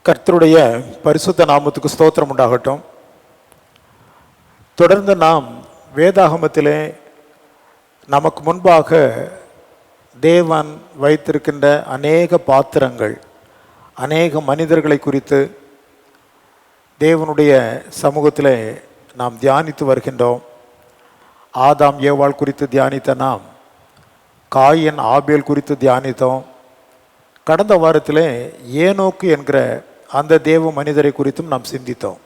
கர்த்தருடைய பரிசுத்த நாமத்துக்கு ஸ்தோத்திரம் உண்டாகட்டும். தொடர்ந்து நாம் வேதாகமத்திலே நமக்கு முன்பாக தேவன் வைத்திருக்கின்ற அநேக பாத்திரங்கள், அநேக மனிதர்களை குறித்து தேவனுடைய சமூகத்திலே நாம் தியானித்து வருகின்றோம். ஆதாம் ஏவாள் குறித்து தியானித்த நாம் காயின் ஆபேல் குறித்து தியானித்தோம். கடந்த வாரத்திலே ஏனோக்கு என்கிற அந்த தேவ மனிதரை குறித்தும் நாம் சிந்தித்தோம்.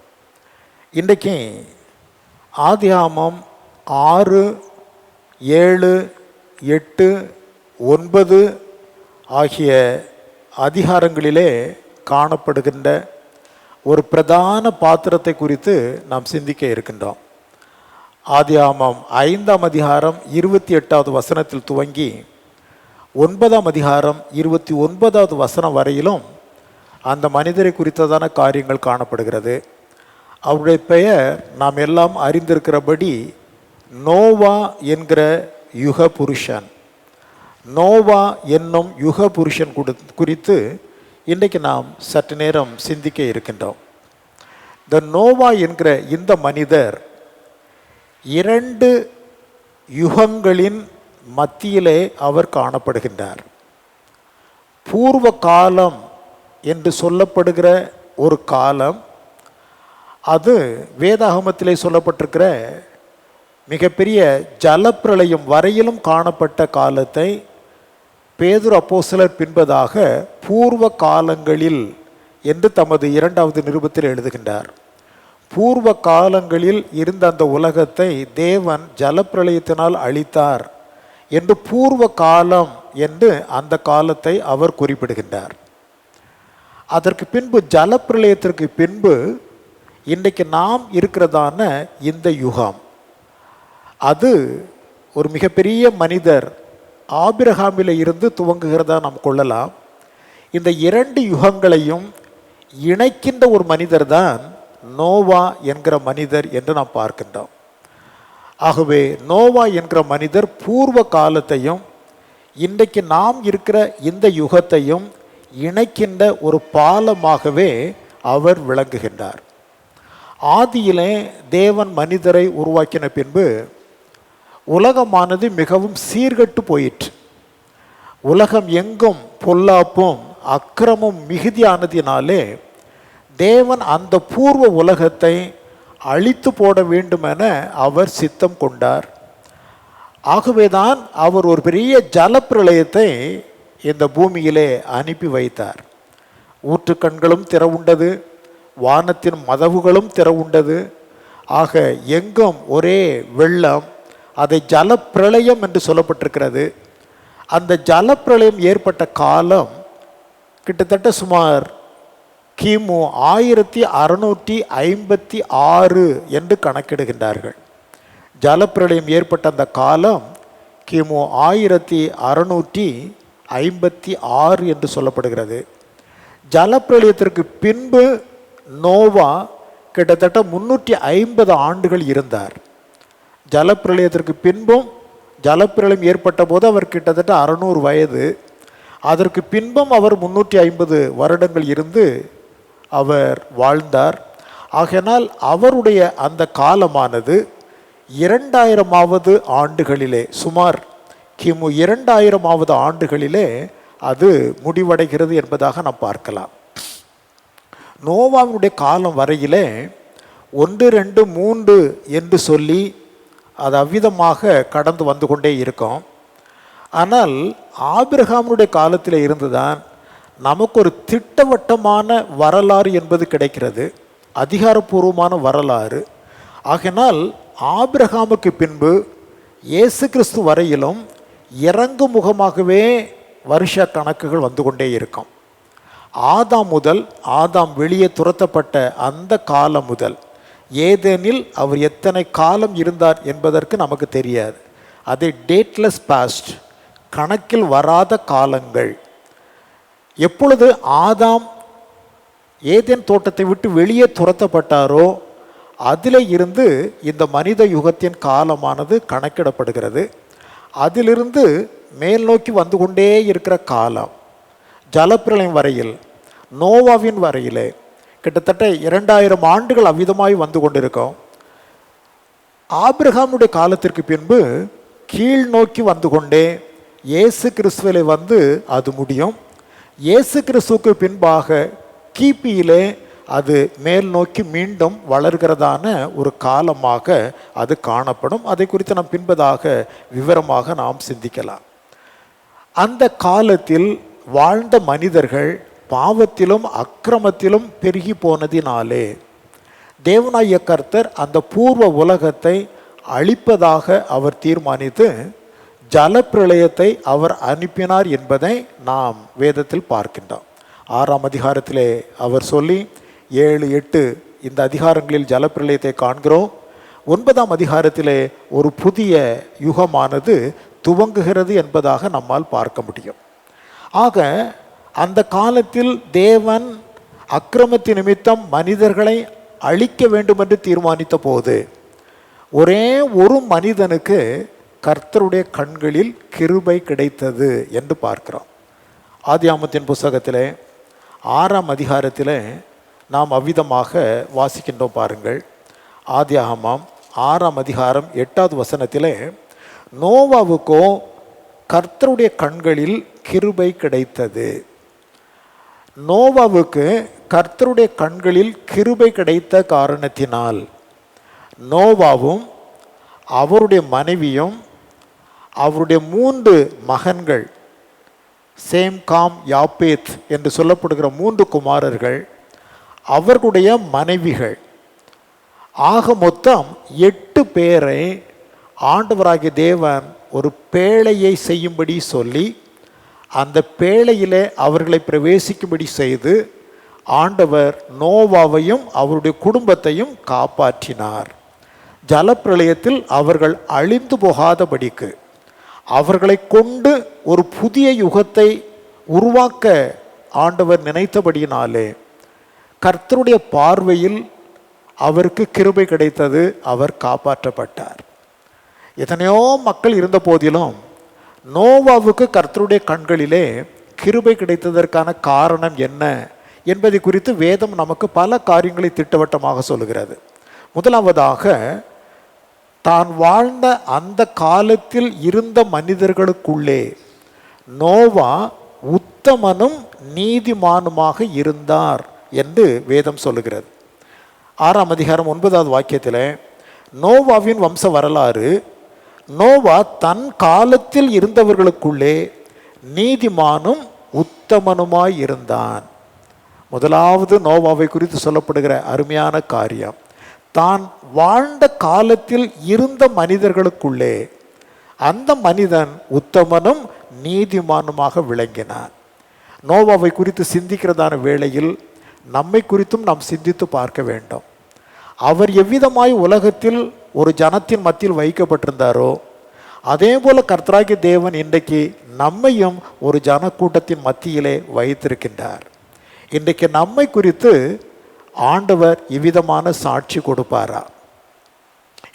இன்றைக்கு ஆதியாகமம் 6, 7, 8, 9 ஆகிய அதிகாரங்களிலே காணப்படுகின்ற ஒரு பிரதான பாத்திரத்தை குறித்து நாம் சிந்திக்க இருக்கின்றோம். ஆதியாகமம் 5ஆம் அதிகாரம் 28வது வசனத்தில் துவங்கி 9ஆம் அதிகாரம் 29வது வசனம் வரையிலும் அந்த மனிதரை குறித்ததான காரியங்கள் காணப்படுகிறது. அவருடைய பெயர் நாம் எல்லாம் அறிந்திருக்கிறபடி நோவா என்கிற யுக புருஷன். நோவா என்னும் யுக புருஷன் குறித்து இன்றைக்கு நாம் சற்று நேரம் சிந்திக்க இருக்கின்றோம். இந்த நோவா என்கிற இந்த மனிதர் 2 யுகங்களின் மத்தியிலே அவர் காணப்படுகின்றார். பூர்வ காலம் என்று சொல்லப்படுகிற ஒரு காலம், அது வேதாகமத்திலே சொல்லப்பட்டிருக்கிற மிகப்பெரிய ஜலப்பிரளயம் வரையிலும் காணப்பட்ட காலத்தை பேதுரு அப்போஸ்தலர் பின்பதாக பூர்வ காலங்களில் என்று தமது 2வது நிருபத்தில் எழுதுகின்றார். பூர்வ காலங்களில் இருந்த அந்த உலகத்தை தேவன் ஜலப்பிரளயத்தினால் அழித்தார் என்று பூர்வ காலம் என்று அந்த காலத்தை அவர் குறிப்பிடுகின்றார். அதற்கு பின்பு ஜலப்பிரளயத்திற்கு பின்பு இன்றைக்கு நாம் இருக்கிறதான இந்த யுகம், அது ஒரு மிகப்பெரிய மனிதர் ஆபிரகாமில் இருந்து துவங்குகிறதா நாம் கொள்ளலாம். இந்த 2 யுகங்களையும் இணைக்கின்ற ஒரு மனிதர் தான் நோவா என்கிற மனிதர் என்று நாம் பார்க்கின்றோம். ஆகவே நோவா என்கிற மனிதர் பூர்வ காலத்தையும் இன்றைக்கு நாம் இருக்கிற இந்த யுகத்தையும் இணைக்கின்ற ஒரு பாலமாகவே அவர் விளங்குகின்றார். ஆதியிலே தேவன் மனிதரை உருவாக்கின பின்பு உலகமானது மிகவும் சீர்கெட்டு போயிற்று. உலகம் எங்கும் பொல்லாப்பும் அக்கிரமும் மிகுதியானதினாலே தேவன் அந்த பூர்வ உலகத்தை அழித்து போட வேண்டுமென அவர் சித்தம் கொண்டார். ஆகவேதான் அவர் ஒரு பெரிய ஜலப்பிரளயத்தை இந்த பூமியிலே அனுப்பி வைத்தார். ஊற்றுக்கண்களும் திறவுண்டது, வானத்தின் மதவுகளும் திறவுண்டது. ஆக எங்கும் ஒரே வெள்ளம், அதை ஜலப்பிரளயம் என்று சொல்லப்பட்டிருக்கிறது. அந்த ஜலப்பிரளயம் ஏற்பட்ட காலம் கிட்டத்தட்ட சுமார் கிமு 1656 என்று கணக்கிடுகின்றார்கள். ஜலப்பிரளயம் ஏற்பட்ட அந்த காலம் கிமு 1656 என்று சொல்லப்படுகிறது. ஜலப்பிரளயத்திற்கு பின்பு நோவா கிட்டத்தட்ட 350 ஆண்டுகள் இருந்தார். ஜலப்பிரளயத்திற்கு பின்பும் ஜலப்பிரளயம் ஏற்பட்ட போது அவர் கிட்டத்தட்ட 600 வயது. அதற்கு பின்பும் அவர் 350 வருடங்கள் இருந்து அவர் வாழ்ந்தார். ஆகையினால் அவருடைய அந்த காலமானது 2000வது ஆண்டுகளிலே, சுமார் கிமு 2000வது ஆண்டுகளிலே அது முடிவடைகிறது என்பதாக நாம் பார்க்கலாம். நோவாவுடைய காலம் வரையிலே 1, 2, 3 என்று சொல்லி அது அவ்விதமாக கடந்து வந்து கொண்டே இருக்கும். ஆனால் ஆபிரகாமுடைய காலத்தில் இருந்துதான் நமக்கு ஒரு திட்டவட்டமான வரலாறு என்பது கிடைக்கிறது, அதிகாரப்பூர்வமான வரலாறு. ஆகினால் ஆபிரகாமுக்கு பின்பு இயேசு கிறிஸ்து வரையிலும் இறங்கு முகமாகவே வருஷ கணக்குகள் வந்து கொண்டே இருக்கும். ஆதாம் முதல், ஆதாம் வெளியே துரத்தப்பட்ட அந்த காலம் முதல் ஏதேனில் அவர் எத்தனை காலம் இருந்தார் என்பதற்கு நமக்கு தெரியாது. அதை டேட்லெஸ் பாஸ்ட், கணக்கில் வராத காலங்கள். எப்பொழுது ஆதாம் ஏதேன் தோட்டத்தை விட்டு வெளியே துரத்தப்பட்டாரோ அதில் இருந்து இந்த மனித யுகத்தின் காலமானது கணக்கிடப்படுகிறது. அதிலிருந்து மேல் நோக்கி வந்து கொண்டே இருக்கிற காலம் ஜலப்பிரளயம் வரையில் நோவாவின் வரையிலே கிட்டத்தட்ட 2000 ஆண்டுகள் அவ்விதமாய் வந்து கொண்டிருக்கோம். ஆபிரகாமுடைய காலத்திற்கு பின்பு கீழ் நோக்கி வந்து கொண்டே இயேசு கிறிஸ்துவிலே வந்து அது முடியும். இயேசு கிறிஸ்துவுக்கு பின்பாக கிபியிலே அது மேல் நோக்கி மீண்டும் வளர்கிறதான ஒரு காலமாக அது காணப்படும். அதை குறித்து நாம் பின்பதாக விவரமாக நாம் சிந்திக்கலாம். அந்த காலத்தில் வாழ்ந்த மனிதர்கள் பாவத்திலும் அக்கிரமத்திலும் பெருகி போனதினாலே தேவனாகிய கர்த்தர் அந்த பூர்வ உலகத்தை அழிப்பதாக அவர் தீர்மானித்து ஜலப்பிரளயத்தை அவர் அனுப்பினார் என்பதை நாம் வேதத்தில் பார்க்கின்றோம். 6ஆம் அதிகாரத்திலே அவர் சொல்லி 7, 8 இந்த அதிகாரங்களில் ஜலப்பிரளயத்தை காண்கிறோம். 9ஆம் அதிகாரத்திலே ஒரு புதிய யுகமானது துவங்குகிறது என்பதாக நம்மால் பார்க்க முடியும். ஆக அந்த காலத்தில் தேவன் அக்கிரமத்தின் நிமித்தம் மனிதர்களை அழிக்க வேண்டும் என்று தீர்மானித்த போது ஒரே ஒரு மனிதனுக்கு கர்த்தருடைய கண்களில் கிருபை கிடைத்தது என்று பார்க்கிறோம். ஆதியாகமத்தின் புஸ்தகத்திலே 6ஆம் அதிகாரத்திலே நாம் அவ்விதமாக வாசிக்கின்றோம். பாருங்கள், ஆதியாகமம் 6ஆம் அதிகாரம் 8வது வசனத்திலே, நோவாவுக்கோ கர்த்தருடைய கண்களில் கிருபை கிடைத்தது. நோவாவுக்கு கர்த்தருடைய கண்களில் கிருபை கிடைத்த காரணத்தினால் நோவாவும் அவருடைய மனைவியும் அவருடைய 3 மகன்கள், சேம், காம், யாப்பேத் என்று சொல்லப்படுகிற 3 குமாரர்கள், அவர்களுடைய மனைவிகள், ஆக மொத்தம் 8 பேரை ஆண்டவராகிய தேவன் ஒரு பேழையை செய்யும்படி சொல்லி அந்த பேழையிலே அவர்களை பிரவேசிக்கும்படி செய்து ஆண்டவர் நோவாவையும் அவருடைய குடும்பத்தையும் காப்பாற்றினார். ஜலப்பிரளயத்தில் அவர்கள் அழிந்து போகாதபடிக்கு அவர்களை கொண்டு ஒரு புதிய யுகத்தை உருவாக்க ஆண்டவர் நினைத்தபடியினாலே கர்த்தருடைய பார்வையில் அவருக்கு கிருபை கிடைத்தது. அவர் காப்பாற்றப்பட்டார். எத்தனையோ மக்கள் இருந்த போதிலும் நோவாவுக்கு கர்த்தருடைய கண்களிலே கிருபை கிடைத்ததற்கான காரணம் என்ன என்பதை குறித்து வேதம் நமக்கு பல காரியங்களை திட்டவட்டமாக சொல்லுகிறது. முதலாவதாக, தான் வாழ்ந்த அந்த காலத்தில் இருந்த மனிதர்களுக்குள்ளே நோவா உத்தமனும் நீதிமானுமாக இருந்தார் என்று வேதம் சொல்லுகிறது. 6ஆம் அதிகாரம் 9வது வாக்கியத்தில் நோவாவின் வம்ச வரலாறு, நோவா தன் காலத்தில் இருந்தவர்களுக்குள்ளே நீதிமானும் உத்தமனுமாய் இருந்தான். முதலாவது நோவாவை குறித்து சொல்லப்படுகிற அருமையான காரியம், தான் வாழ்ந்த காலத்தில் இருந்த மனிதர்களுக்குள்ளே அந்த மனிதன் உத்தமனும் நீதிமானுமாக விளங்கினான். நோவாவை குறித்து சிந்திக்கிறதான வேளையில் நம்மை குறித்தும் நாம் சிந்தித்து பார்க்க வேண்டும். அவர் எவ்விதமாய் உலகத்தில் ஒரு ஜனத்தின் மத்தியில் வைக்கப்பட்டிருந்தாரோ அதே போல கர்த்தராகிய தேவன் இன்றைக்கு நம்மையும் ஒரு ஜனக்கூட்டத்தின் மத்தியிலே வைத்திருக்கின்றார். இன்றைக்கு நம்மை குறித்து ஆண்டவர் இவ்விதமான சாட்சி கொடுப்பாரா?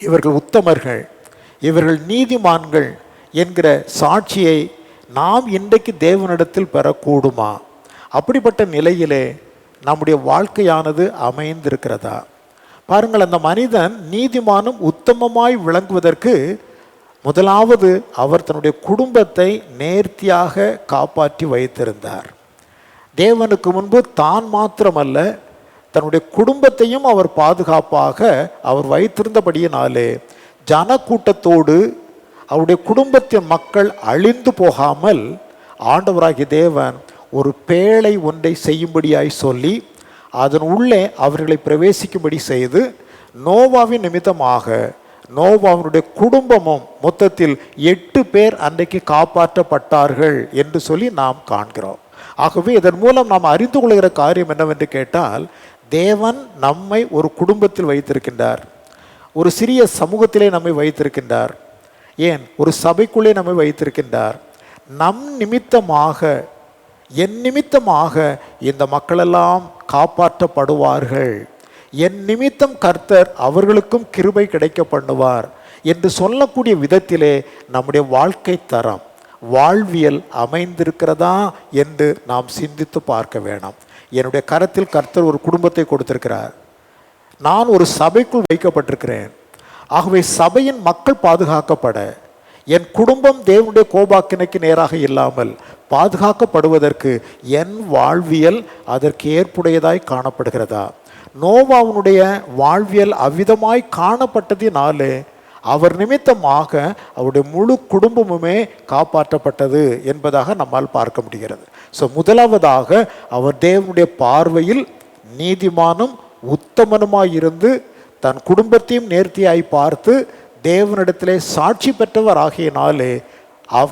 இவர்கள் உத்தமர்கள், இவர்கள் நீதிமான்கள் என்கிற சாட்சியை நாம் இன்றைக்கு தேவனிடத்தில் பெறக்கூடுமா? அப்படிப்பட்ட நிலையிலே நம்முடைய வாழ்க்கையானது அமைந்திருக்கிறதா? பாருங்கள், அந்த மனிதன் நீதிமானும் உத்தமமாய் விளங்குவதற்கு முதலாவது அவர் தன்னுடைய குடும்பத்தை நேர்த்தியாக காப்பாற்றி வைத்திருந்தார். தேவனுக்கு முன்பு தான் மாத்திரமல்ல, தன்னுடைய குடும்பத்தையும் அவர் பாதுகாப்பாக அவர் வைத்திருந்தபடியினாலே ஜனக்கூட்டத்தோடு அவருடைய குடும்பத்தின் மக்கள் அழிந்து போகாமல் ஆண்டவராகிய தேவன் ஒரு பேழை ஒன்றை செய்யும்படியாய் சொல்லி அதன் உள்ளே அவர்களை பிரவேசிக்கும்படி செய்து நோவாவின் நிமித்தமாக நோவாவினுடைய குடும்பமும் மொத்தத்தில் 8 பேர் அன்றைக்கு காப்பாற்றப்பட்டார்கள் என்று சொல்லி நாம் காண்கிறோம். ஆகவே இதன் மூலம் நாம் அறிந்து கொள்கிற காரியம் என்னவென்று கேட்டால், தேவன் நம்மை ஒரு குடும்பத்தில் வைத்திருக்கின்றார், ஒரு சிறிய சமூகத்திலே நம்மை வைத்திருக்கின்றார், ஏன் ஒரு சபைக்குள்ளே நம்மை வைத்திருக்கின்றார். நம் நிமித்தமாக, என் நிமித்தமாக இந்த மக்களெல்லாம் காப்பாற்றப்படுவார்கள், என் நிமித்தம் கர்த்தர் அவர்களுக்கும் கிருபை கிடைக்க பண்ணுவார் என்று சொல்லக்கூடிய விதத்திலே நம்முடைய வாழ்க்கை தரம், வாழ்வியல் அமைந்திருக்கிறதா என்று நாம் சிந்தித்து பார்க்க வேணும். என்னுடைய கரத்தில் கர்த்தர் ஒரு குடும்பத்தை கொடுத்திருக்கிறார். நான் ஒரு சபைக்குள் வைக்கப்பட்டிருக்கிறேன். ஆகவே சபையின் மக்கள் பாதுகாக்கப்பட, என் குடும்பம் தேவனுடைய கோபாக்கினைக்கு நேராக இல்லாமல் பாதுகாக்கப்படுவதற்கு என் வாழ்வியல் அதற்கு ஏற்புடையதாய் காணப்படுகிறதா? நோவாவுடைய வாழ்வியல் அவ்விதமாய் காணப்பட்டதினாலே அவர் நிமித்தமாக அவருடைய முழு குடும்பமுமே காப்பாற்றப்பட்டது என்பதாக நம்மால் பார்க்க முடிகிறது. ஸோ முதலாவதாக அவர் தேவனுடைய பார்வையில் நீதிமானும் உத்தமனுமாயிருந்து தன் குடும்பத்தையும் நேர்த்தியாய் பார்த்து தேவனிடத்திலே சாட்சி பெற்றவர் ஆகியனாலே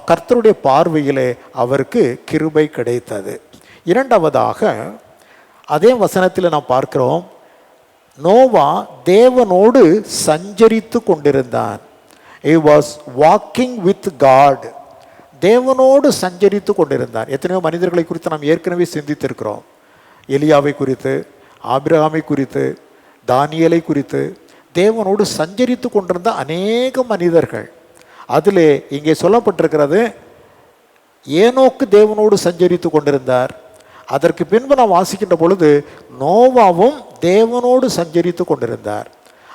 கர்த்தருடைய பார்வையிலே அவருக்கு கிருபை கிடைத்தது. இரண்டாவதாக அதே வசனத்தில் நாம் பார்க்கிறோம், நோவா தேவனோடு சஞ்சரித்து கொண்டிருந்தான். He was walking with God. தேவனோடு சஞ்சரித்து கொண்டிருந்தான். எத்தனையோ மனிதர்களை குறித்து நாம் ஏற்கனவே சிந்தித்திருக்கிறோம். எலியாவை குறித்து, ஆபிரகாமை குறித்து, தானியேலை குறித்து தேவனோடு சஞ்சரித்து கொண்டிருந்த அநேக மனிதர்கள். அதிலே இங்கே சொல்லப்பட்டிருக்கிறது, ஏனோக்கு தேவனோடு சஞ்சரித்து கொண்டிருந்தார். அதற்கு பின்பு நாம் வாசிக்கின்ற பொழுது நோவாவும் தேவனோடு சஞ்சரித்து கொண்டிருந்தார்.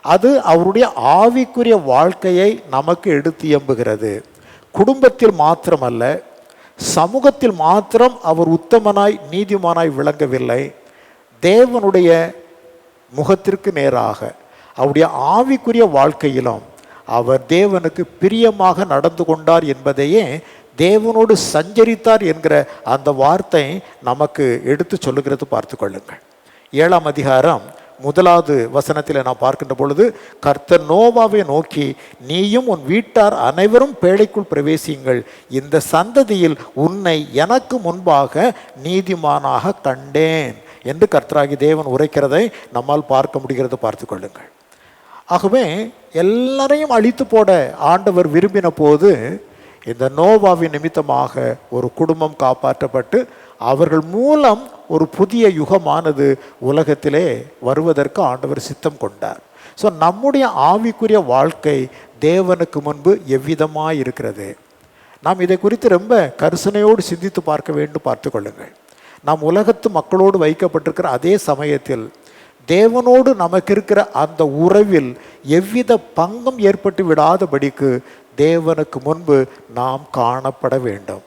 அது அவருடைய ஆவிக்குரிய வாழ்க்கையை நமக்கு எடுத்து எம்புகிறது. குடும்பத்தில் மாத்திரமல்ல, சமூகத்தில் மாத்திரம் அவர் உத்தமனாய் நீதிமானாய் விளங்கவில்லை. தேவனுடைய முகத்திற்கு நேராக அவருடைய ஆவிக்குரிய வாழ்க்கையிலும் அவர் தேவனுக்கு பிரியமாக நடந்து கொண்டார் என்பதையே தேவனோடு சஞ்சரித்தார் என்கிற அந்த வார்த்தை நமக்கு எடுத்து சொல்லுகிறது. பார்த்து கொள்ளுங்கள். 7ஆம் அதிகாரம் 1வது வசனத்தில் நாம் பார்க்கின்ற பொழுது, கர்த்தர் நோவாவை நோக்கி, நீயும் உன் வீட்டார் அனைவரும் பேழைக்குள் பிரவேசியுங்கள், இந்த சந்ததியில் உன்னை எனக்கு முன்பாக நீதிமானாக கண்டேன் என்று கர்த்தராகி தேவன் உரைக்கிறதை நம்மால் பார்க்க முடிகிறது. பார்த்து கொள்ளுங்கள். ஆகவே எல்லாரையும் அழித்து போட ஆண்டவர் விரும்பின போது இந்த நோவாவின் நிமித்தமாக ஒரு குடும்பம் காப்பாற்றப்பட்டு அவர்கள் மூலம் ஒரு புதிய யுகமானது உலகத்திலே வருவதற்கு ஆண்டவர் சித்தம் கொண்டார். ஸோ நம்முடைய ஆவிக்குரிய வாழ்க்கை தேவனுக்கு முன்பு எவ்விதமாக இருக்கிறது? நாம் இதை குறித்து ரொம்ப கரிசனையோடு சிந்தித்து பார்க்க வேண்டும். பார்த்து கொள்ளுங்கள். நாம் உலகத்து மக்களோடு வைக்கப்பட்டிருக்கிற அதே சமயத்தில் தேவனோடு நமக்கு இருக்கிற அந்த உறவில் எவ்வித பங்கும் ஏற்பட்டு விடாதபடிக்கு தேவனுக்கு முன்பு நாம் காணப்பட வேண்டும்.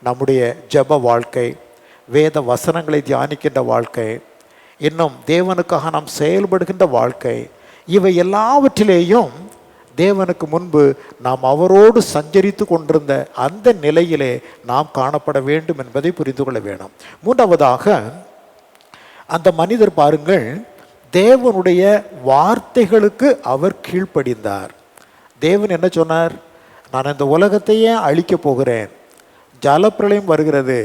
நம்முடைய ஜெப வாழ்க்கை, வேத வசனங்களை தியானிக்கின்ற வாழ்க்கை, இன்னும் தேவனுக்காக நாம் செயல்படுகின்ற வாழ்க்கை, இவை எல்லாவற்றிலேயும் தேவனுக்கு முன்பு நாம் அவரோடு சஞ்சரித்து கொண்டிருந்த அந்த நிலையிலே நாம் காணப்பட வேண்டும் என்பதை புரிந்து கொள்ள வேணும். மூன்றாவதாக அந்த மனிதர் பாருங்கள், தேவனுடைய வார்த்தைகளுக்கு அவர் கீழ்ப்படிந்தார். தேவன் என்ன சொன்னார்? நான் இந்த உலகத்தையே அழிக்கப் போகிறேன், ஜலப்பிரளயம் வருகிறது,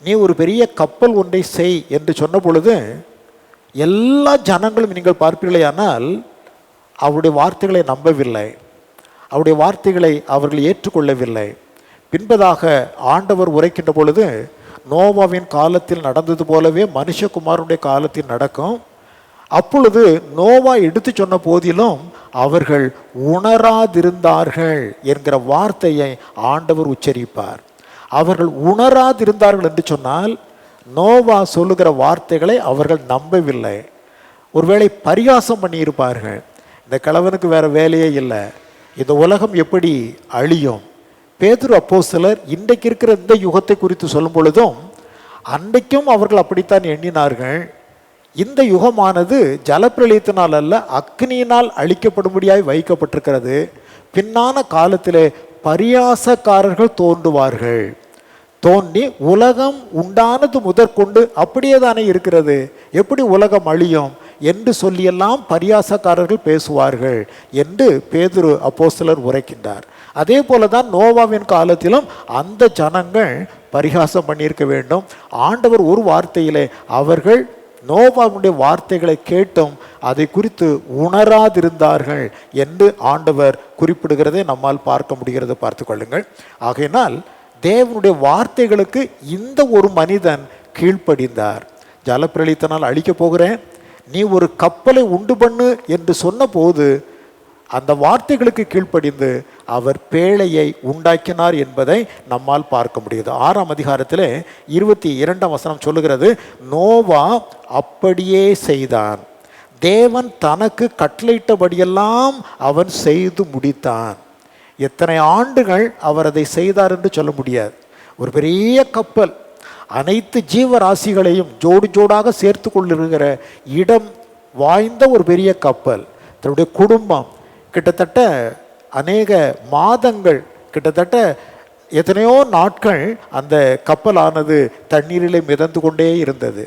நீ ஒரு பெரிய கப்பல் ஒன்றை செய் என்று சொன்ன பொழுது எல்லா ஜனங்களும் நீங்கள் பார்ப்பீர்களேயானால் அவருடைய வார்த்தைகளை நம்பவில்லை, அவருடைய வார்த்தைகளை அவர்கள் ஏற்றுக்கொள்ளவில்லை. பின்பதாக ஆண்டவர் உரைக்கின்ற பொழுது நோவாவின் காலத்தில் நடந்தது போலவே மனுஷகுமாரனுடைய காலத்தில் நடக்கும். அப்பொழுது நோவா எடுத்து சொன்ன போதிலும் அவர்கள் உணராதிருந்தார்கள் என்கிற வார்த்தையை ஆண்டவர் உச்சரிப்பார். அவர்கள் உணராதிருந்தார்கள் என்று சொன்னால் நோவா சொல்லுகிற வார்த்தைகளை அவர்கள் நம்பவில்லை. ஒருவேளை பரிகாசம் பண்ணியிருப்பார்கள். இந்த கிழவனுக்கு வேற வேலையே இல்லை, இந்த உலகம் எப்படி அழியும்? பேதுரு அப்போஸ்தலர் இன்றைக்கு இருக்கிற இந்த யுகத்தை குறித்து சொல்லும் பொழுதும் அன்றைக்கும் அவர்கள் அப்படித்தான் எண்ணினார்கள். இந்த யுகமானது ஜலப்பிரளயத்தினால் அல்ல, அக்னியினால் அழிக்கப்படும்படியாய் வைக்கப்பட்டிருக்கிறது. பின்னான காலத்திலே பரியாசக்காரர்கள் தோன்றுவார்கள். தோன்றி உலகம் உண்டானது முதற்கொண்டு அப்படியே தானே இருக்கிறது, எப்படி உலகம் அழியும் என்று சொல்லியெல்லாம் பரியாசக்காரர்கள் பேசுவார்கள் என்று பேதுரு அப்போஸ்தலர் உரைக்கின்றார். அதே போல தான் நோவாவின் காலத்திலும் அந்த ஜனங்கள் பரிகாசம் பண்ணியிருக்க வேண்டும். ஆண்டவர் ஒரு வார்த்தையிலே அவர்கள் நோவாவுடைய வார்த்தைகளை கேட்டும் அதை குறித்து உணராதிருந்தார்கள் என்று ஆண்டவர் குறிப்பிடுகிறதை நம்மால் பார்க்க முடிகிறது. பார்த்து கொள்ளுங்கள். ஆகையினால் தேவனுடைய வார்த்தைகளுக்கு இந்த ஒரு மனிதன் கீழ்ப்படிந்தார். ஜலப்பிரளயத்தினால் அழிக்கப் போகிறேன், நீ ஒரு கப்பலை உண்டு பண்ணு என்று சொன்ன போது அந்த வார்த்தைகளுக்கு கீழ்ப்படிந்து அவர் பேழையை உண்டாக்கினார் என்பதை நம்மால் பார்க்க முடியுது. 6ஆம் அதிகாரத்தில் 22ஆம் வசனம் சொல்லுகிறது, நோவா அப்படியே செய்தான், தேவன் தனக்கு கட்டளையிட்டபடியெல்லாம் அவன் செய்து முடித்தான். எத்தனை ஆண்டுகள் அவர் அதை செய்தார் என்று சொல்ல முடியாது. ஒரு பெரிய கப்பல், அனைத்து ஜீவராசிகளையும் ஜோடு ஜோடாக சேர்த்து கொள்ளுகிற இடம் வாய்ந்த ஒரு பெரிய கப்பல். தன்னுடைய குடும்பம் கிட்டத்தட்ட அநேக மாதங்கள், கிட்டத்தட்ட எத்தனையோ நாட்கள் அந்த கப்பலானது தண்ணீரிலே மிதந்து கொண்டே இருந்தது.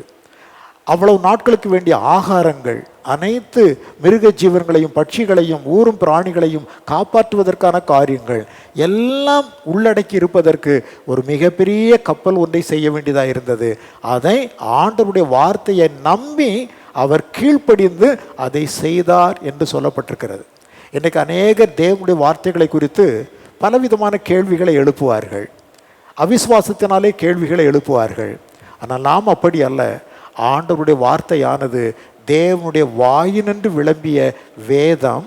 அவ்வளவு நாட்களுக்கு வேண்டிய ஆகாரங்கள், அனைத்து மிருக ஜீவன்களையும் பட்சிகளையும் ஊரும் பிராணிகளையும் காப்பாற்றுவதற்கான காரியங்கள் எல்லாம் உள்ளடக்கி இருப்பதற்கு ஒரு மிகப்பெரிய கப்பல் ஒன்றை செய்ய வேண்டியதாக இருந்தது. அதை ஆண்டவருடைய வார்த்தையை நம்பி அவர் கீழ்ப்படிந்து அதை செய்தார் என்று சொல்லப்பட்டிருக்கிறது. இன்றைக்கு அநேகர் தேவனுடைய வார்த்தைகளை குறித்து பலவிதமான கேள்விகளை எழுப்புவார்கள், அவிசுவாசத்தினாலே கேள்விகளை எழுப்புவார்கள். ஆனால் நாம் அப்படி அல்ல. ஆண்டவருடைய வார்த்தையானது தேவனுடைய வாயினின்று விளம்பிய வேதம்,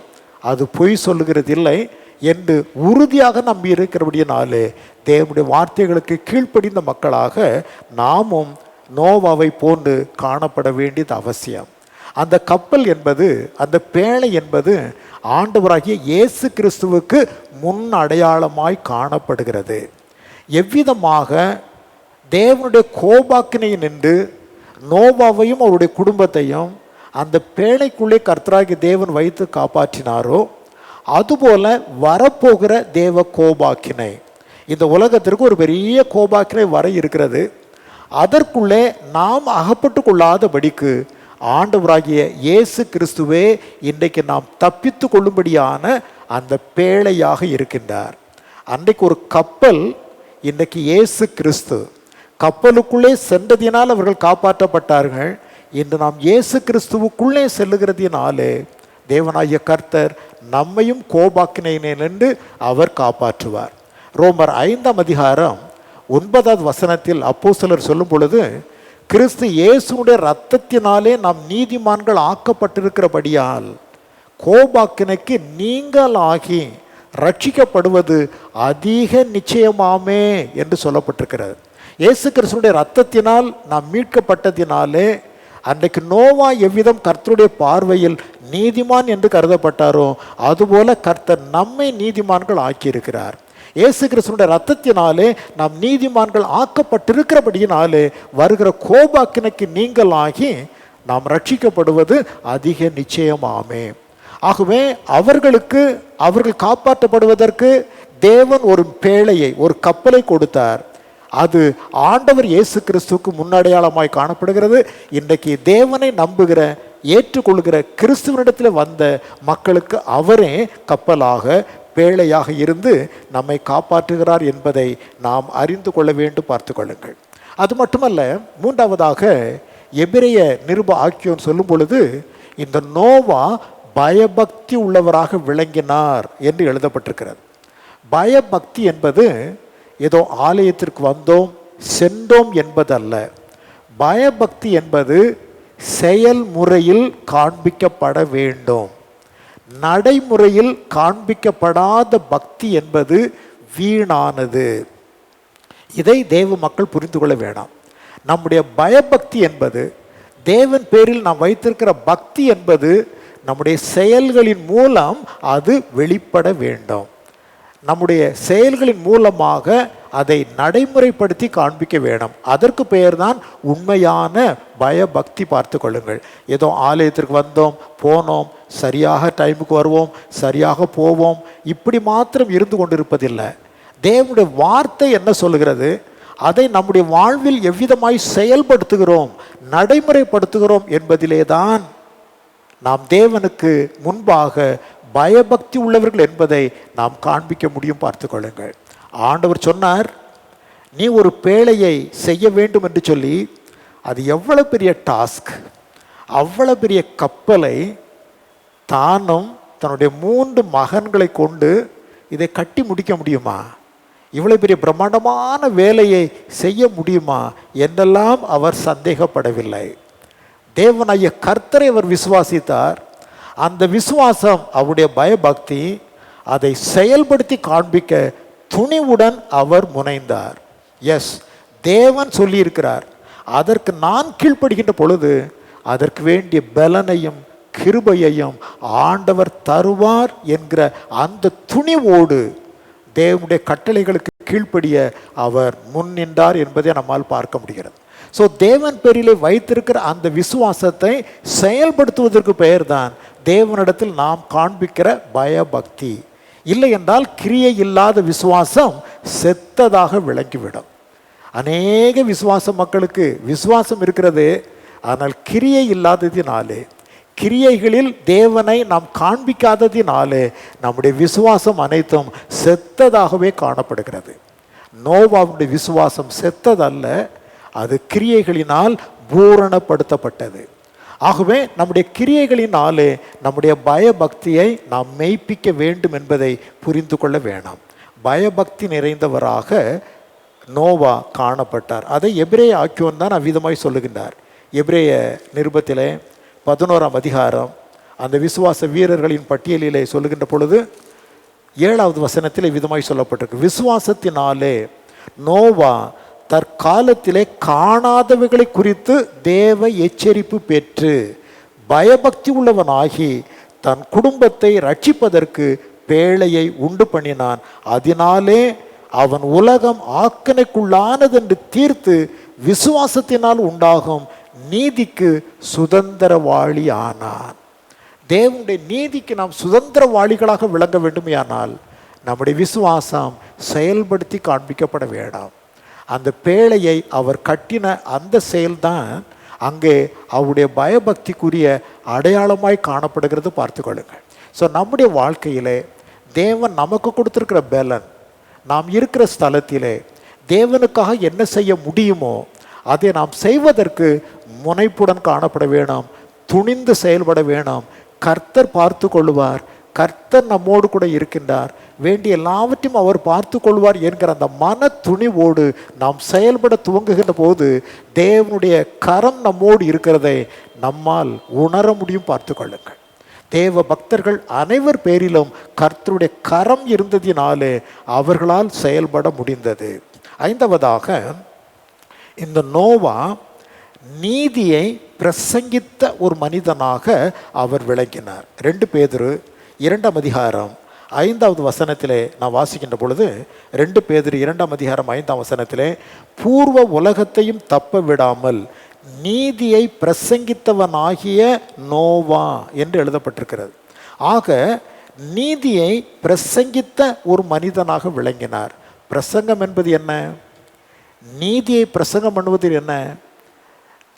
அது பொய் சொல்லுகிறது இல்லை என்று உறுதியாக நம்பி இருக்கிறபடியினாலே தேவனுடைய வார்த்தைகளுக்கு கீழ்ப்படிந்த மக்களாக நாமும் நோவாவை போன்று காணப்பட வேண்டியது அவசியம். அந்த கப்பல் என்பது, அந்த பேழை என்பது ஆண்டவராகிய இயேசு கிறிஸ்துவுக்கு முன் அடையாளமாய் காணப்படுகிறது. எவ்விதமாக தேவனுடைய கோபாக்கினை நின்று நோவாவையும் அவருடைய குடும்பத்தையும் அந்த பேழைக்குள்ளே கர்த்தராகிய தேவன் வைத்து காப்பாற்றினாரோ, அதுபோல வரப்போகிற தேவ கோபாக்கினை, இந்த உலகத்திற்கு ஒரு பெரிய கோபாக்கினை வர இருக்கிறது. அதற்குள்ளே நாம் அகப்பட்டு கொள்ளாதபடிக்கு ஆண்டவராகிய இயேசு கிறிஸ்துவே இன்றைக்கு நாம் தப்பித்து கொள்ளும்படியான அந்த பேழையாக இருக்கின்றார். அன்றைக்கு ஒரு கப்பல், இன்றைக்கு இயேசு கிறிஸ்து. கப்பலுக்குள்ளே சென்றதினால் அவர்கள் காப்பாற்றப்பட்டார்கள். இன்று நாம் இயேசு கிறிஸ்துவுக்குள்ளே செல்லுகிறதினாலே தேவனாகிய கர்த்தர் நம்மையும் கோபாக்கினையினின்று அவர் காப்பாற்றுவார். ரோமர் 5ஆம் அதிகாரம் 9வது வசனத்தில் அப்போஸ்தலர் சொல்லும் பொழுது, கிறிஸ்து இயேசுடைய இரத்தத்தினாலே நாம் நீதிமான்கள் ஆக்கப்பட்டிருக்கிறபடியால் கோபாக்கினைக்கு நீங்களாகி ரட்சிக்கப்படுவது அதிக நிச்சயமாமே என்று சொல்லப்பட்டிருக்கிறது. இயேசு கிறிஸ்துடைய இரத்தத்தினால் நாம் மீட்கப்பட்டதினாலே அன்றைக்கு நோவா எவ்விதம் கர்த்தருடைய பார்வையில் நீதிமான் என்று கருதப்பட்டாரோ, அதுபோல கர்த்தர் நம்மை நீதிமான்கள் ஆக்கியிருக்கிறார். இயேசு கிறிஸ்துடைய இரத்தத்தினாலே நாம் நீதிமான்கள் ஆக்கப்பட்டிருக்கிறபடியினாலே வருகிற கோபாக்கினைக்கு நீங்களாகி நாம் ரட்சிக்கப்படுவது அதிக நிச்சயமாமே. ஆகவே அவர்கள் காப்பாற்றப்படுவதற்கு தேவன் ஒரு பேழையை, ஒரு கப்பலை கொடுத்தார். அது ஆண்டவர் இயேசு கிறிஸ்துவுக்கு முன்னடையாளமாய் காணப்படுகிறது. இன்றைக்கு தேவனை நம்புகிற, ஏற்றுக்கொள்கிற கிறிஸ்துவனிடத்தில் வந்த மக்களுக்கு அவரே கப்பலாக, பேழையாக இருந்து நம்மை காப்பாற்றுகிறார் என்பதை நாம் அறிந்து கொள்ள வேண்டும். பார்த்து கொள்ளுங்கள். அது மட்டுமல்ல, மூன்றாவதாக எபிரெய நிருப ஆக்கியோன் சொல்லும் பொழுது, இந்த நோவா பயபக்தி உள்ளவராக விளங்கினார் என்று எழுதப்பட்டிருக்கிறது. பயபக்தி என்பது ஏதோ ஆலயத்திற்கு வந்தோம் சென்றோம் என்பதல்ல. பயபக்தி என்பது செயல்முறையில் காண்பிக்கப்பட வேண்டும். நடைமுறையில் காண்பிக்கப்படாத பக்தி என்பது வீணானது. இதை தேவ மக்கள் புரிந்து கொள்ள வேண்டாம். நம்முடைய பயபக்தி என்பது, தேவன் பேரில் நாம் வைத்திருக்கிற பக்தி என்பது நம்முடைய செயல்களின் மூலம் அது வெளிப்பட வேண்டும். நம்முடைய செயல்களின் மூலமாக அதை நடைமுறைப்படுத்தி காண்பிக்க வேணும். அதற்கு பெயர்தான் உண்மையான பயபக்தி. பார்த்து கொள்ளுங்கள். ஏதோ ஆலயத்திற்கு வந்தோம் போனோம், சரியாக டைமுக்கு வருவோம், சரியாக போவோம், இப்படி மாத்திரம் இருந்து கொண்டிருப்பதில்லை. தேவனுடைய வார்த்தை என்ன சொல்லுகிறது, அதை நம்முடைய வாழ்வில் எவ்விதமாய் செயல்படுத்துகிறோம், நடைமுறைப்படுத்துகிறோம் என்பதிலே தான் நாம் தேவனுக்கு முன்பாக பயபக்தி உள்ளவர்கள் என்பதை நாம் காண்பிக்க முடியும். பார்த்து கொள்ளுங்கள். ஆண்டவர் சொன்னார், நீ ஒரு பேழையை செய்ய வேண்டும் என்று சொல்லி, அது எவ்வளவு பெரிய டாஸ்க். அவ்வளவு பெரிய கப்பலை தானும் தன்னுடைய 3 மகன்களை கொண்டு இதை கட்டி முடிக்க முடியுமா? இவ்வளவு பெரிய பிரம்மாண்டமான வேலையை செய்ய முடியுமா என்றெல்லாம் அவர் சந்தேகப்படவில்லை. தேவனாகிய கர்த்தரை அவர் விசுவாசித்தார். அந்த விசுவாசம், அவருடைய பயபக்தி, அதை செயல்படுத்தி காண்பிக்க துணிவுடன் அவர் முனைந்தார். எஸ், தேவன் சொல்லியிருக்கிறார், அதற்கு நான் கீழ்ப்படுகின்ற பொழுது அதற்கு வேண்டிய பலனையும் கிருபையையும் ஆண்டவர் தருவார் என்கிற அந்த துணிவோடு தேவனுடைய கட்டளைகளுக்கு கீழ்ப்படிய அவர் முன் நின்றார் என்பதை நம்மால் பார்க்க முடிகிறது. ஸோ தேவன் பேரிலே வைத்திருக்கிற அந்த விசுவாசத்தை செயல்படுத்துவதற்கு பெயர்தான் தேவனிடத்தில் நாம் காண்பிக்கிற பயபக்தி. இல்லை என்றால் கிரியை இல்லாத விசுவாசம் செத்ததாக விளங்கிவிடும். அநேக விசுவாச மக்களுக்கு விசுவாசம் இருக்கிறது, ஆனால் கிரியை இல்லாததினாலே, கிரியைகளில் தேவனை நாம் காண்பிக்காததினாலே நம்முடைய விசுவாசம் அனைத்தும் செத்ததாகவே காணப்படுகிறது. நோவாவுடைய விசுவாசம் செத்ததல்ல, அது கிரியைகளினால் பூரணப்படுத்தப்பட்டது. ஆகவே நம்முடைய கிரியைகளினாலே நம்முடைய பயபக்தியை நாம் மெய்ப்பிக்க வேண்டும் என்பதை புரிந்து கொள்ள வேணாம். பயபக்தி நிறைந்தவராக நோவா காணப்பட்டார். அதை எபிரேய ஆக்கியோன் தான் அவ்விதமாய் சொல்லுகின்றார். எபிரேய நிருபத்திலே 11ஆம் அதிகாரம் அந்த விசுவாச வீரர்களின் பட்டியலிலே சொல்லுகின்ற பொழுது 7வது வசனத்தில் விதமாய் சொல்லப்பட்டிருக்கு, விசுவாசத்தினாலே நோவா தற்காலத்திலே காணாதவைகளை குறித்து தேவ எச்சரிப்பு பெற்று பயபக்தி உள்ளவனாகி தன் குடும்பத்தை ரட்சிப்பதற்கு பேழையை உண்டு பண்ணினான். அதனாலே அவன் உலகம் ஆக்கனைக்குள்ளானதென்று தீர்த்து விசுவாசத்தினால் உண்டாகும் நீதிக்கு சுதந்திரவாளி ஆனான். தேவனுடைய நீதிக்கு நாம் சுதந்திரவாளிகளாக விளங்க வேண்டுமையானால் நம்முடைய விசுவாசம் செயல்படுத்தி காண்பிக்கப்பட வேண்டாம். அந்த பேழையை அவர் கட்டின அந்த செயல்தான் அங்கே அவருடைய பயபக்திக்குரிய அடையாளமாய் காணப்படுகிறது. பார்த்து கொள்ளுங்கள். ஸோ நம்முடைய வாழ்க்கையிலே தேவன் நமக்கு கொடுத்துருக்கிற பலன், நாம் இருக்கிற ஸ்தலத்திலே தேவனுக்காக என்ன செய்ய முடியுமோ அதை நாம் செய்வதற்கு முனைப்புடன் காணப்பட வேணும், துணிந்து செயல்பட வேணும். கர்த்தர் பார்த்து கொள்வார், கர்த்தர் நம்மோடு கூட இருக்கின்றார், வேண்டிய எல்லாவற்றையும் அவர் பார்த்து கொள்வார் என்கிற அந்த மன துணிவோடு நாம் செயல்பட துவங்குகின்ற போது தேவனுடைய கரம் நம்மோடு இருக்கிறதை நம்மால் உணர முடியும். பார்த்து கொள்ளுங்கள். தேவ பக்தர்கள் அனைவர் பேரிலும் கர்த்தருடைய கரம் இருந்ததினாலே அவர்களால் செயல்பட முடிந்தது. 5வதாக, இந்த நோவா நீதியை பிரசங்கித்த ஒரு மனிதனாக அவர் விளங்கினார். 2 பேதுரு 2ஆம் அதிகாரம் 5வது வசனத்திலே நான் வாசிக்கின்ற பொழுது 2 பேதுரு 2ஆம் அதிகாரம் 5ஆம் வசனத்திலே பூர்வ உலகத்தையும் தப்ப விடாமல் நீதியை பிரசங்கித்தவனாகிய நோவா என்று எழுதப்பட்டிருக்கிறது. ஆக நீதியை பிரசங்கித்த ஒரு மனிதனாக விளங்கினார். பிரசங்கம் என்பது என்ன? நீதியை பிரசங்கம் பண்ணுவது என்ன?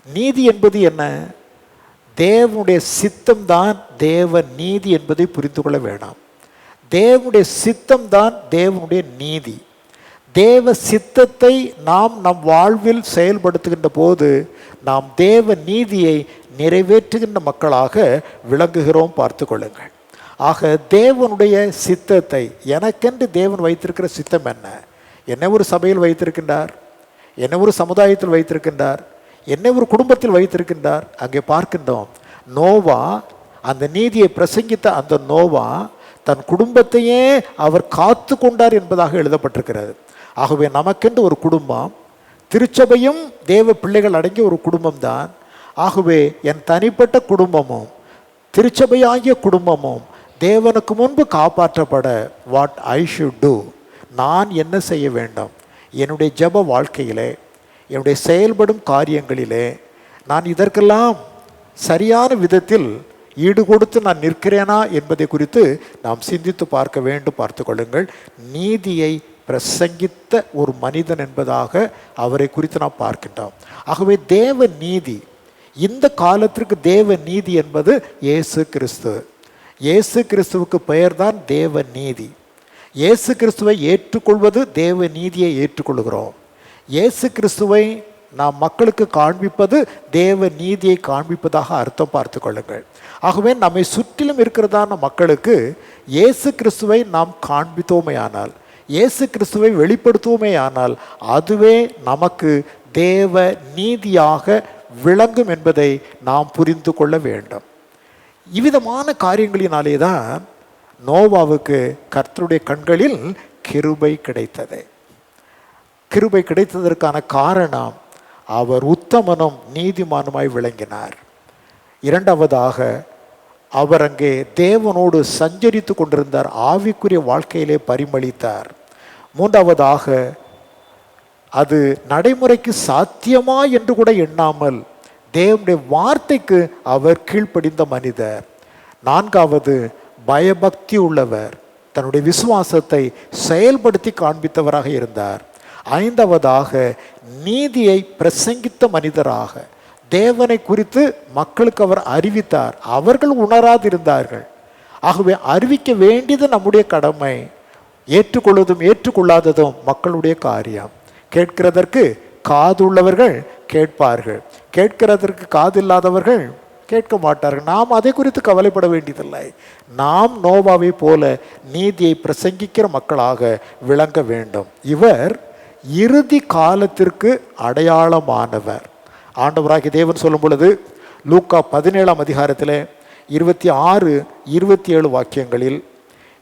நீதி என்பது என்ன? தேவனுடைய சித்தம்தான் தேவ நீதி என்பதை புரிந்து கொள்ள வேண்டாம். தேவனுடைய சித்தம்தான் தேவனுடைய நீதி. தேவ சித்தத்தை நாம் நம் வாழ்வில் செயல்படுத்துகின்ற போது நாம் தேவ நீதியை நிறைவேற்றுகின்ற மக்களாக விளங்குகிறோம். பார்த்து கொள்ளுங்கள். ஆக தேவனுடைய சித்தத்தை, எனக்கென்று தேவன் வைத்திருக்கிற சித்தம் என்ன? என்னை ஒரு சபையில் வைத்திருக்கின்றார், என்னை ஒரு சமுதாயத்தில் வைத்திருக்கின்றார், என்னை ஒரு குடும்பத்தில் வைத்திருக்கின்றார். அங்கே பார்க்கின்றோம், நோவா அந்த நீதியை பிரசங்கித்த அந்த நோவா தன் குடும்பத்தையே அவர் காத்து கொண்டார் என்பதாக எழுதப்பட்டிருக்கிறது. ஆகவே நமக்கென்று ஒரு குடும்பம், திருச்சபையும் தேவ பிள்ளைகள் அடங்கிய ஒரு குடும்பம்தான். ஆகவே என் தனிப்பட்ட குடும்பமும் திருச்சபையாகிய குடும்பமும் தேவனுக்கு முன்பு காப்பாற்றப்பட வாட் ஐ ஷுட் டூ, நான் என்ன செய்ய வேண்டும்? என்னுடைய ஜெப வாழ்க்கையிலே, என்னுடைய செயல்படும் காரியங்களிலே நான் இதற்கெல்லாம் சரியான விதத்தில் ஈடு கொடுத்து நான் நிற்கிறேனா என்பதை குறித்து நாம் சிந்தித்து பார்க்க வேண்டும். பார்த்து கொள்ளுங்கள். நீதியை பிரசங்கித்த ஒரு மனிதன் என்பதாக அவரை குறித்து நாம் பார்க்கின்றோம். ஆகவே தேவ நீதி, இந்த காலத்திற்கு தேவ நீதி என்பது இயேசு கிறிஸ்து. இயேசு கிறிஸ்துவுக்கு பெயர்தான் தேவ நீதி. இயேசு கிறிஸ்துவை ஏற்றுக்கொள்வது தேவ நீதியை ஏற்றுக்கொள்கிறோம். இயேசு கிறிஸ்துவை நாம் மக்களுக்கு காண்பிப்பது தேவ நீதியை காண்பிப்பதாக அர்த்தம். பார்த்து கொள்ளுங்கள். ஆகவே நம்மை சுற்றிலும் இருக்கிறதான மக்களுக்கு இயேசு கிறிஸ்துவை நாம் காண்பித்தோமேயானால், இயேசு கிறிஸ்துவை வெளிப்படுத்துவோமேயானால் அதுவே நமக்கு தேவ நீதியாக விளங்கும் என்பதை நாம் புரிந்து கொள்ள வேண்டும். இவ்விதமான காரியங்களினாலே தான் நோவாவுக்கு கர்த்தருடைய கண்களில் கிருபை கிடைத்தது. கிருபை கிடைத்ததற்கான காரணம் அவர் உத்தமனும் நீதிமானுமாய் விளங்கினார். இரண்டாவதாக அவர் அங்கே தேவனோடு சஞ்சரித்து கொண்டிருந்தார், ஆவிக்குரிய வாழ்க்கையிலே பரிமளித்தார். மூன்றாவதாக அது நடைமுறைக்கு சாத்தியமா என்று கூட எண்ணாமல் தேவனுடைய வார்த்தைக்கு அவர் கீழ்ப்படிந்த மனிதர். நான்காவது பயபக்தி உள்ளவர், தன்னுடைய விசுவாசத்தை செயல்படுத்தி காண்பித்தவராக இருந்தார். ஐந்தாவதாக நீதியை பிரசங்கித்த மனிதராக தேவனை குறித்து மக்களுக்கு அவர் அறிவித்தார். அவர்கள் உணராதிருந்தார்கள். ஆகவே அறிவிக்க வேண்டியது நம்முடைய கடமை. ஏற்றுக்கொள்வதும் ஏற்றுக்கொள்ளாததும் மக்களுடைய காரியம். கேட்கிறதற்கு காது உள்ளவர்கள் கேட்பார்கள், கேட்கிறதற்கு காது இல்லாதவர்கள் கேட்க மாட்டார்கள். நாம் அதை குறித்து கவலைப்பட வேண்டியதில்லை. நாம் நோவாவை போல நீதியை பிரசங்கிக்கிற மக்களாக விளங்க வேண்டும். இவர் இறுதி காலத்திற்கு அடையாளமானவர். ஆண்டவராகிய தேவன் சொல்லும் பொழுது லூக்கா 17ஆம் அதிகாரத்தில் 26, 27 வாக்கியங்களில்,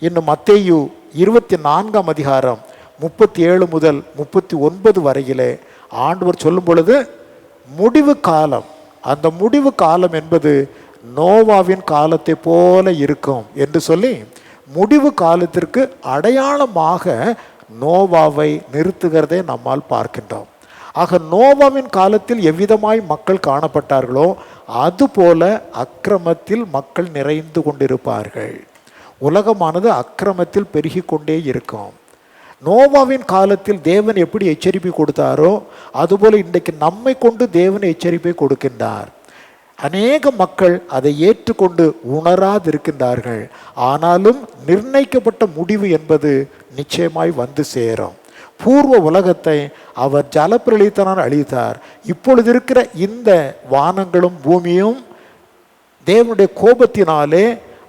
இன்னும் மத்தேயு 24ஆம் அதிகாரம் 37 முதல் 39 வரையிலே ஆண்டவர் சொல்லும் பொழுது முடிவு காலம், அந்த முடிவு காலம் என்பது நோவாவின் காலத்தை போல இருக்கும் என்று சொல்லி முடிவு காலத்திற்கு அடையாளமாக நோவாவை நிறுத்துகிறதை நம்மால் பார்க்கின்றோம். ஆக நோவாவின் காலத்தில் எவ்விதமாய் மக்கள் காணப்பட்டார்களோ அதுபோல அக்கிரமத்தில் மக்கள் நிறைந்து கொண்டிருப்பார்கள். உலகமானது அக்கிரமத்தில் பெருகி கொண்டே இருக்கும். நோவாவின் காலத்தில் தேவன் எப்படி எச்சரிப்பை கொடுத்தாரோ அதுபோல இன்றைக்கு நம்மை கொண்டு தேவன் எச்சரிப்பை கொடுக்கின்றார். அநேக மக்கள் அதை ஏற்றுக்கொண்டு உணராதிருக்கின்றார்கள். ஆனாலும் நிர்ணயிக்கப்பட்ட முடிவு என்பது நிச்சயமாய் வந்து சேரும். பூர்வ உலகத்தை அவர் ஜலப்பிரளயத்தினால் அழித்தார். இப்பொழுது இருக்கிற இந்த வானங்களும் பூமியும் தேவனுடைய கோபத்தினாலே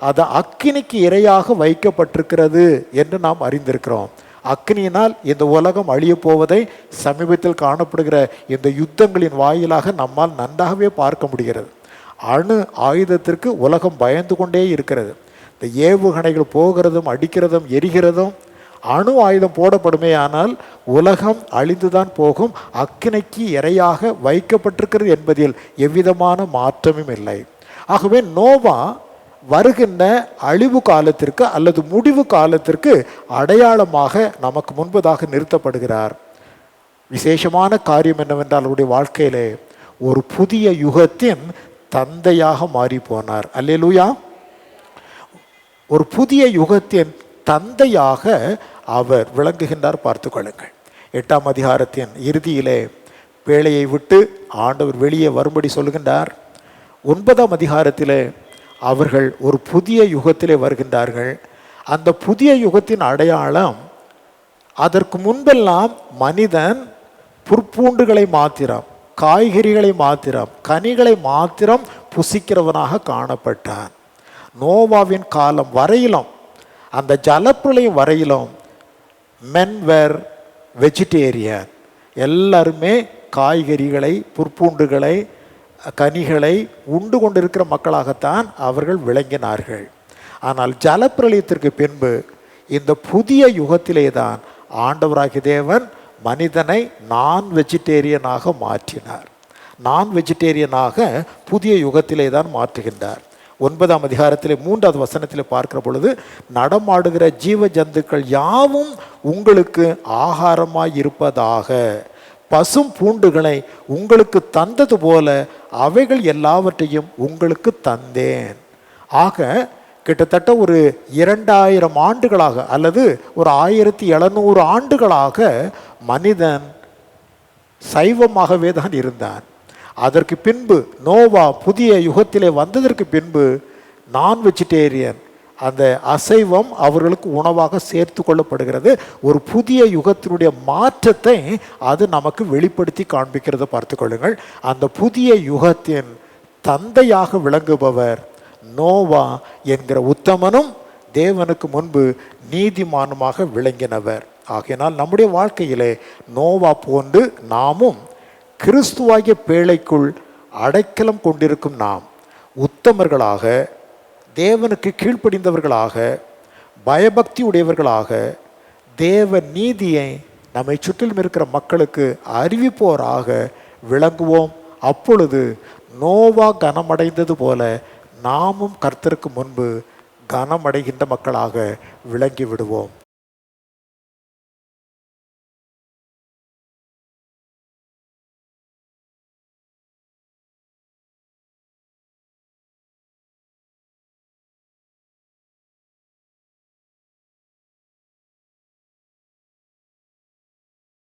அது அக்கினிக்கு இரையாக வைக்கப்பட்டிருக்கிறது என்று நாம் அறிந்திருக்கிறோம். அக்னியினால் இந்த உலகம் அழிய போவதை சமீபத்தில் காணப்படுகிற இந்த யுத்தங்களின் வாயிலாக நம்மால் நன்றாகவே பார்க்க முடிகிறது. அணு ஆயுதத்திற்கு உலகம் பயந்து கொண்டே இருக்கிறது. இந்த ஏவுகணைகள் போகிறதும் அடிக்கிறதும் எரிகிறதும், அணு ஆயுதம் போடப்படுமே ஆனால் உலகம் அழிந்துதான் போகும், அக்கினிக்கு இரையாக வைக்கப்பட்டிருக்கிறது என்பதில் எவ்விதமான மாற்றமும் இல்லை. ஆகவே நோவா வருகின்ற அழிவு காலத்திற்கு அல்லது முடிவு காலத்திற்கு அடையாளமாக நமக்கு முன்பதாக நிறுத்தப்படுகிறார். விசேஷமான காரியம் என்னவென்றால் அவருடைய வாழ்க்கையிலே ஒரு புதிய யுகத்தின் தந்தையாக மாறி போனார். அல்லேலூயா. ஒரு புதிய யுகத்தின் தந்தையாக அவர் விளங்குகின்றார். பார்த்து கொள்ளுங்கள். 8ஆம் அதிகாரத்தின் இறுதியிலே பேழையை விட்டு ஆண்டவர் வெளியே வரும்படி சொல்லுகின்றார். 9ஆம் அதிகாரத்திலே அவர்கள் ஒரு புதிய யுகத்திலே வருகின்றார்கள். அந்த புதிய யுகத்தின் அடையாளம், அதற்கு முன்பெல்லாம் மனிதன் புற்பூண்டுகளை மாத்திரம், காய்கறிகளை மாத்திரம், கனிகளை மாத்திரம் புசிக்கிறவனாக காணப்பட்டான். நோவாவின் காலம் வரையிலும், அந்த ஜலப்பிரளயம் வரையிலும் men were vegetarian. எல்லாருமே காய்கறிகளை, புற்பூண்டுகளை, கனிகளை உண்டு கொண்டிருக்கிற மக்களாகத்தான் அவர்கள் விளங்கினார்கள். ஆனால் ஜலப்பிரளயத்திற்கு பின்பு இந்த புதிய யுகத்திலே தான் ஆண்டவராகிய தேவன் மனிதனை நான் வெஜிடேரியனாக மாற்றினார். நான் வெஜிடேரியனாக புதிய யுகத்திலே தான் மாற்றுகின்றார். 9ஆம் அதிகாரத்திலே 3வது வசனத்திலே பார்க்கிற பொழுது, நடமாடுகிற ஜீவ ஜந்துக்கள் யாவும் உங்களுக்கு ஆகாரமாய் இருப்பதாக, பசும் பூண்டுகளை உங்களுக்கு தந்தது போல அவைகள் எல்லாவற்றையும் உங்களுக்கு தந்தேன். ஆக கிட்டத்தட்ட ஒரு 2000 ஆண்டுகளாக அல்லது ஒரு 1700 ஆண்டுகளாக மனிதன் சைவமாகவே தான் இருந்தான். அதற்கு பின்பு நோவா புதிய யுகத்திலே வந்ததற்கு பின்பு நான் வெஜிடேரியன், அந்த அசைவம் அவர்களுக்கு உணவாக சேர்த்து கொள்ளப்படுகிறது. ஒரு புதிய யுகத்தினுடைய மாற்றத்தை அது நமக்கு வெளிப்படுத்தி காண்பிக்கிறத பார்த்து கொள்ளுங்கள். அந்த புதிய யுகத்தின் தந்தையாக விளங்குபவர் நோவா என்கிற உத்தமனும் தேவனுக்கு முன்பு நீதிமானுமாக விளங்கினவர். ஆகையினால் நம்முடைய வாழ்க்கையிலே நோவா போன்று நாமும் கிறிஸ்துவாகிய பேழைக்குள் அடைக்கலம் கொண்டிருக்கும் நாம் உத்தமர்களாக, தேவனுக்கு கீழ்ப்படிந்தவர்களாக, பயபக்தி உடையவர்களாக, தேவ நீதியை நம்மை சுற்றிலும் இருக்கிற மக்களுக்கு அறிவிப்போராக விளங்குவோம். அப்பொழுது நோவா கனமடைந்தது போல நாமும் கர்த்தருக்கு முன்பு கனமடைகின்ற மக்களாக விளங்கி விடுவோம்.